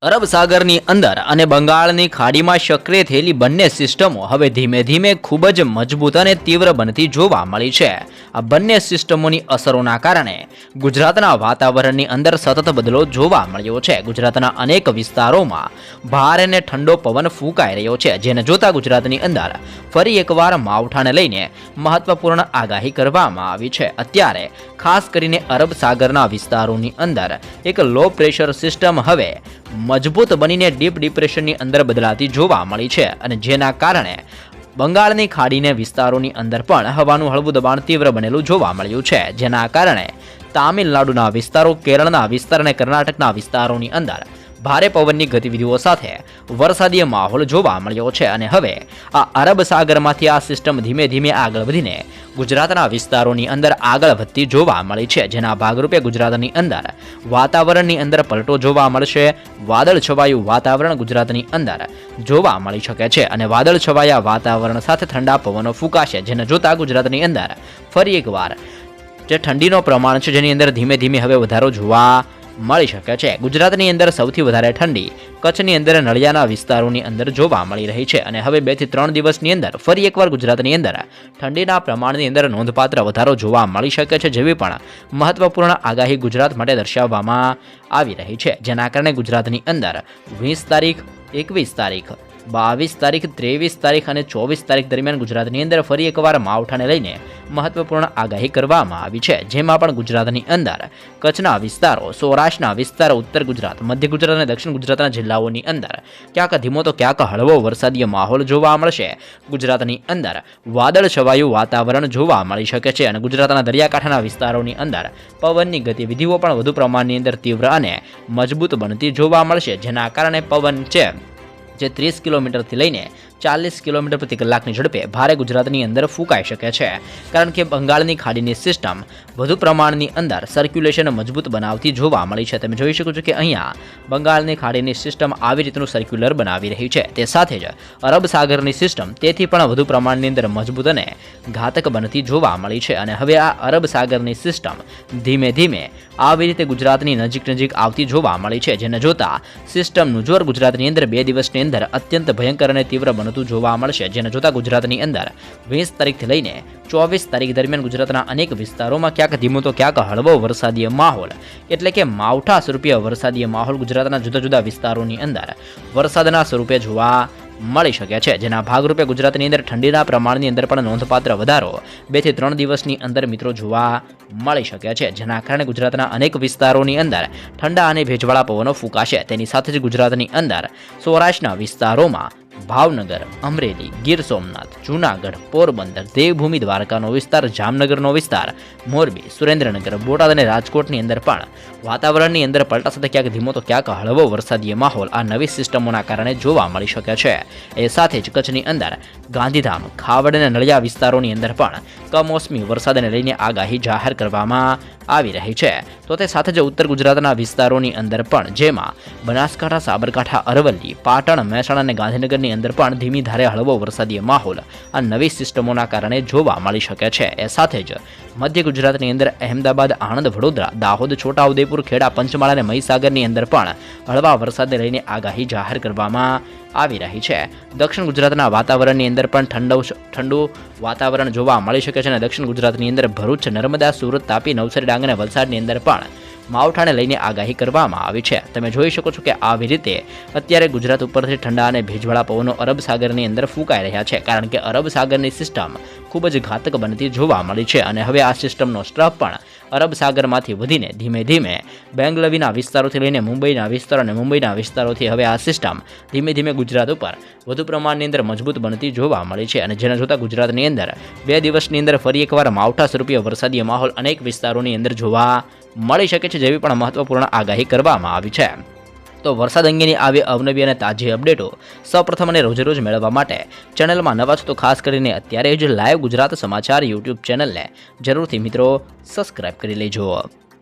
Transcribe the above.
અરબ સાગરની અંદર અને બંગાળની ખાડીમાં સક્રિય થયેલી બંને સિસ્ટમો હવે ધીમે ધીમે ખૂબ જ મજબૂત અને તીવ્ર બનતી જોવા મળી છે। આ બંને સિસ્ટમોની અસરોના કારણે ગુજરાતના વાતાવરણની અંદર સતત બદલો જોવા મળ્યો છે। ગુજરાતના અનેક વિસ્તારોમાં ભારે અને ઠંડો પવન ફૂંકાઈ રહ્યો છે, જેને જોતા ગુજરાતની અંદર ફરી એકવાર માવઠાને લઈને મહત્વપૂર્ણ આગાહી કરવામાં આવી છે। અત્યારે ખાસ કરીને અરબ સાગરના વિસ્તારોની અંદર એક લો પ્રેશર સિસ્ટમ હવે મજબૂત બનીને ડીપ ડિપ્રેશનની અંદર બદલાતી જોવા મળી છે, અને જેના કારણે બંગાળની ખાડીને વિસ્તારોની અંદર પણ હવાનું હળવું દબાણ તીવ્ર બનેલું જોવા મળ્યું છે, જેના કારણે તામિલનાડુના વિસ્તારો, કેરળના વિસ્તાર અને કર્ણાટકના વિસ્તારોની અંદર ભારે પવનની ગતિવિધિઓ સાથે વરસાદીય માહોલ જોવા મળ્યો છે। અને હવે આ અરબ સાગરમાંથી આ સિસ્ટમ ધીમે ધીમે આગળ વધીને ગુજરાતના વિસ્તારોની અંદર આગળ વધતી જોવા મળી છે, જેના ભાગરૂપે ગુજરાતની અંદર વાતાવરણની અંદર પલટો જોવા મળશે। વાદળ છવાયું વાતાવરણ ગુજરાતની અંદર જોવા મળી શકે છે, અને વાદળ છવાયા વાતાવરણ સાથે ઠંડા પવનો ફૂંકાશે, જેને જોતા ગુજરાતની અંદર ફરી એકવાર જે ઠંડીનો પ્રમાણ છે જેની અંદર ધીમે ધીમે હવે વધારો જોવા મળી શકે છે। ગુજરાતની અંદર સૌથી વધારે ઠંડી કચ્છની અંદર નળિયાના વિસ્તારોની અંદર જોવા મળી રહી છે, અને હવે 2 થી 3 દિવસની અંદર ફરી એકવાર ગુજરાતની અંદર ઠંડીના પ્રમાણની અંદર નોંધપાત્ર વધારો જોવા મળી શકે છે, જેવી પણ મહત્વપૂર્ણ આગાહી ગુજરાત માટે દર્શાવવામાં આવી રહી છે, જેના કારણે ગુજરાતની અંદર 20 તારીખ, 21 તારીખ, 22 તારીખ, 23 તારીખ અને 24 તારીખ દરમિયાન ગુજરાતની અંદર ફરી એકવાર માવઠાને લઈને મહત્વપૂર્ણ આગાહી કરવામાં આવી છે, જેમાં પણ ગુજરાતની અંદર કચ્છના વિસ્તારો, સૌરાષ્ટ્રના વિસ્તારો, ઉત્તર ગુજરાત, મધ્ય ગુજરાત અને દક્ષિણ ગુજરાતના જિલ્લાઓની અંદર ક્યાંક ધીમો તો ક્યાંક હળવો વરસાદીય માહોલ જોવા મળશે। ગુજરાતની અંદર વાદળ છવાયું વાતાવરણ જોવા મળી શકે છે, અને ગુજરાતના દરિયાકાંઠાના વિસ્તારોની અંદર પવનની ગતિવિધિઓ પણ વધુ પ્રમાણની અંદર તીવ્ર અને મજબૂત બનતી જોવા મળશે, જેના કારણે પવન છે જે 30 કિલોમીટરથી લઈને 40 કિલોમીટર પ્રતિ કલાકની ઝડપે ભારે ગુજરાતની અંદર ફૂંકાઈ શકે છે, કારણ કે બંગાળની ખાડીની સિસ્ટમ વધુ પ્રમાણની અંદર સર્ક્યુલેશન મજબૂત બનાવતી જોવા મળી છે। તમે જોઈ શકો છો કે અહીંયા બંગાળની ખાડીની સિસ્ટમ આવી રીતનું સર્ક્યુલર બનાવી રહી છે, તે સાથે જ અરબ સાગરની સિસ્ટમ તેથી પણ વધુ પ્રમાણની અંદર મજબૂત અને ઘાતક બનતી જોવા મળી છે, અને હવે આ અરબ સાગરની સિસ્ટમ ધીમે ધીમે આવી રીતે ગુજરાતની નજીક આવતી જોવા મળી છે, જેને જોતા સિસ્ટમનું જોર ગુજરાતની અંદર 2 દિવસની અંદર અત્યંત ભયંકર અને તીવ્ર બનતું જોવા મળશે, જેને જોતા ગુજરાતની અંદર 20 તારીખથી લઈને 24 તારીખ દરમિયાન ગુજરાતના અનેક વિસ્તારોમાં ક્યાંક ધીમો તો ક્યાંક હળવો વરસાદીય માહોલ એટલે કે માવઠા સ્વરૂપીય વરસાદીય માહોલ ગુજરાતના જુદા જુદા વિસ્તારોની અંદર વરસાદના સ્વરૂપે જોવા મળી શકે છે, જેના ભાગરૂપે ગુજરાતની અંદર ઠંડીના પ્રમાણની અંદર પણ નોંધપાત્ર વધારો 2 થી 3 દિવસની અંદર મિત્રો જોવા મળી શકે છે, જેના કારણે ગુજરાતના અનેક વિસ્તારોની અંદર ઠંડા અને ભેજવાળા પવનો ફૂંકાશે। તેની સાથે જ ગુજરાતની અંદર સૌરાષ્ટ્રના વિસ્તારોમાં ભાવનગર, અમરેલી, ગીર સોમનાથ, જૂનાગઢ, પોરબંદર, દેવભૂમિ દ્વારકાનો વિસ્તાર, જામનગરનો વિસ્તાર, મોરબી, સુરેન્દ્રનગર, બોટાદ અને રાજકોટની અંદર પણ વાતાવરણની અંદર પલટા સાથે ક્યાંક ધીમો તો ક્યાંક હળવો વરસાદીય માહોલ આ નવી સિસ્ટમોના કારણે જોવા મળી શકે છે। એ સાથે જ કચ્છની અંદર ગાંધીધામ, ખાવડ અને નળિયા વિસ્તારોની અંદર પણ કમોસમી વરસાદને લઈને આગાહી જાહેર કરવામાં આવી રહી છે। તો તે સાથે જ ઉત્તર ગુજરાતના વિસ્તારોની અંદર પણ, જેમાં બનાસકાંઠા, સાબરકાંઠા, અરવલ્લી, પાટણ, મહેસાણા અને ગાંધીનગરની અંદર પણ ધીમી ધારે હળવો વરસાદીય માહોલ આ નવી સિસ્ટમોના કારણે જોવા મળી શકે છે। એ સાથે જ મધ્ય ગુજરાતની અંદર અહેમદાબાદ, આણંદ, વડોદરા, દાહોદ, છોટાઉદેપુર, ખેડા, પંચમહાલ અને મહીસાગરની અંદર પણ હળવા વરસાદને લઈને આગાહી જાહેર કરવામાં આવી રહી છે। દક્ષિણ ગુજરાતના વાતાવરણની અંદર પણ ઠંડુ વાતાવરણ જોવા મળી શકે છે, અને દક્ષિણ ગુજરાતની અંદર ભરૂચ, નર્મદા, સુરત, તાપી, નવસારી, ડાંગ અને વલસાડની અંદર પણ માવઠાને લઈને આગાહી કરવામાં આવી છે। તમે જોઈ શકો છો કે આવી રીતે અત્યારે ગુજરાત ઉપરથી ઠંડા અને ભેજવાળા પવનો અરબ સાગરની અંદર ફૂંકાઈ રહ્યા છે, કારણ કે અરબ સાગરની સિસ્ટમ ખૂબ જ ઘાતક બનતી જોવા મળી છે, અને હવે આ સિસ્ટમનો સ્ટ્રફ પણ અરબ સાગરમાંથી વધીને ધીમે ધીમે બેંગલવીના વિસ્તારોથી લઈને મુંબઈના વિસ્તારો અને મુંબઈના વિસ્તારોથી હવે આ સિસ્ટમ ધીમે ધીમે ગુજરાત ઉપર વધુ પ્રમાણની અંદર મજબૂત બનતી જોવા મળી છે, અને જેને જોતા ગુજરાતની અંદર 2 દિવસની અંદર ફરી એકવાર માવઠા સ્વરૂપીય વરસાદીય માહોલ અનેક વિસ્તારોની અંદર જોવા મળી શકે છે, જેવી પણ મહત્વપૂર્ણ આગાહી કરવામાં આવી છે। તો વરસાદ અંગેની આવી અવનવી અને તાજી અપડેટો સૌપ્રથમ અને રોજે રોજ મેળવવા માટે ચેનલમાં નવા છો તો ખાસ કરીને અત્યારે જ લાઈવ ગુજરાત સમાચાર યુટ્યુબ ચેનલને જરૂરથી મિત્રો સબસ્ક્રાઇબ કરી લેજો।